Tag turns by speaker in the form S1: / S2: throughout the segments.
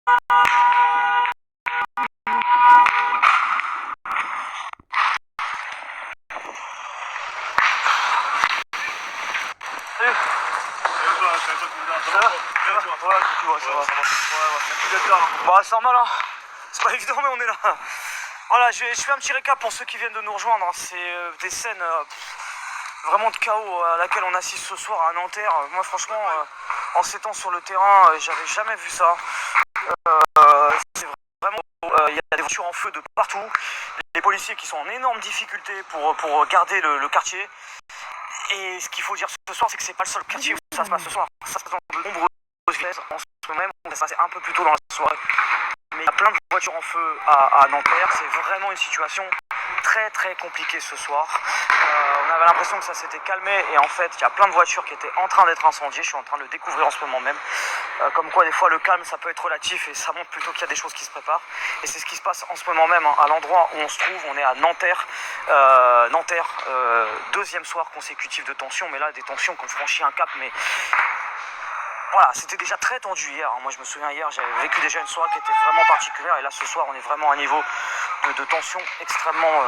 S1: Salut. Ça va? Ouais, tu vois, ça va. Bah, c'est normal, hein. C'est pas évident, mais on est là. Voilà, je fais un petit récap pour ceux qui viennent de nous rejoindre. C'est des scènes vraiment de chaos à laquelle on assiste ce soir à Nanterre. Moi, franchement, en 7 ans sur le terrain, j'avais jamais vu ça. C'est vraiment, il y a des voitures en feu de partout. Les policiers qui sont en énorme difficulté pour garder le quartier. Et ce qu'il faut dire ce soir, c'est que c'est pas le seul quartier où ça se passe ce soir. Ça se passe dans de nombreuses villes. En ce moment même, on est passé un peu plus tôt dans la soirée. Mais il y a plein de voitures en feu à Nanterre. C'est vraiment une situation très très compliquée ce soir. On avait l'impression que ça s'était calmé et en fait il y a plein de voitures qui étaient en train d'être incendiées. Je suis en train de le découvrir en ce moment même. Comme quoi des fois le calme ça peut être relatif et ça montre plutôt qu'il y a des choses qui se préparent. Et c'est ce qui se passe en ce moment même à l'endroit où on se trouve. On est à Nanterre. Deuxième soir consécutif de tension, mais là des tensions qui ont franchi un cap, mais voilà, c'était déjà très tendu hier. Moi je me souviens hier, j'avais vécu déjà une soirée qui était vraiment particulière et là ce soir on est vraiment à un niveau de tension extrêmement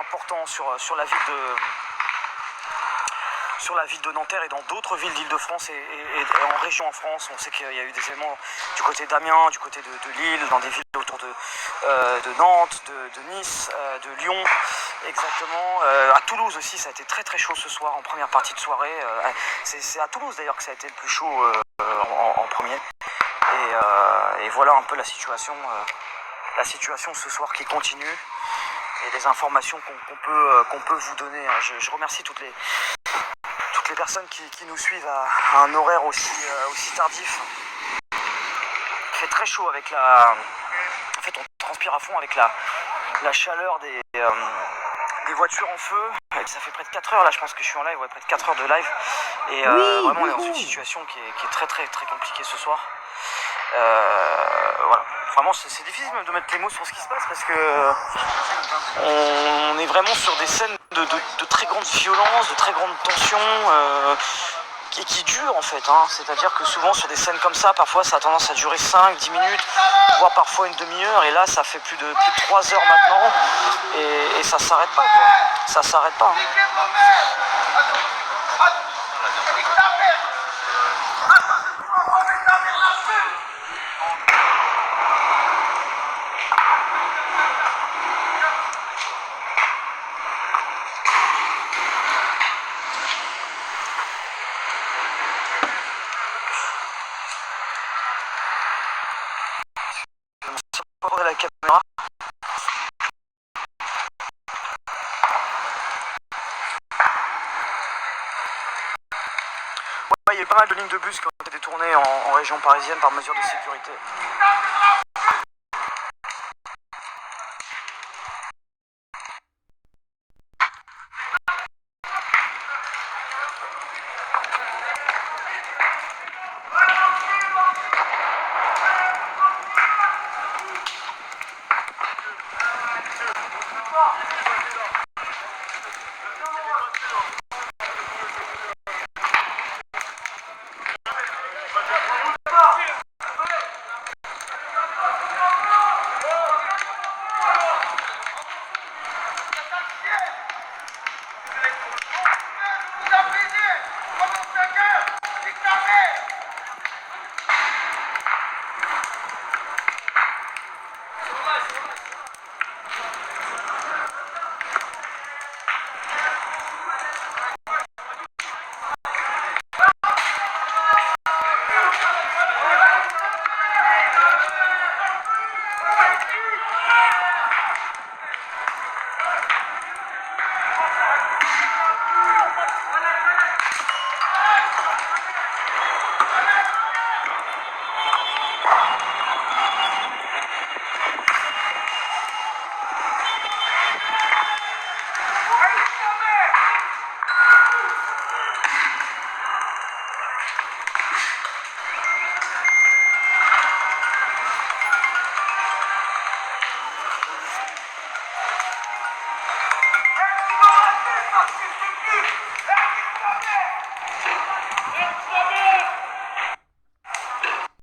S1: important sur la ville de Nanterre et dans d'autres villes d'Île-de-France et en région en France. On sait qu'il y a eu des événements du côté d'Amiens, du côté de Lille, dans des villes autour de Nantes, de Nice, de Lyon, exactement. À Toulouse aussi, ça a été très très chaud ce soir en première partie de soirée. C'est à Toulouse d'ailleurs que ça a été le plus chaud en premier. Et voilà un peu la situation ce soir qui continue et les informations qu'on peut vous donner. Je remercie toutes les personnes qui nous suivent à un horaire aussi tardif. Il fait très chaud avec En fait, on transpire à fond avec la chaleur des voitures en feu. Et ça fait près de 4 heures, là je pense que je suis en live, ouais, près de 4 heures de live. Et vraiment on est dans une situation qui est très très très compliquée ce soir. Voilà. Vraiment c'est difficile même de mettre les mots sur ce qui se passe parce que on est vraiment sur des scènes de très grande violence, de très grande tension qui durent en fait. C'est-à-dire que souvent sur des scènes comme ça, parfois ça a tendance à durer 5-10 minutes, voire parfois une demi-heure. Et là ça fait plus de 3 heures maintenant et ça s'arrête pas quoi. Ça s'arrête pas. La caméra. Ouais, il y a eu pas mal de lignes de bus qui ont été tournées en région parisienne par mesure de sécurité.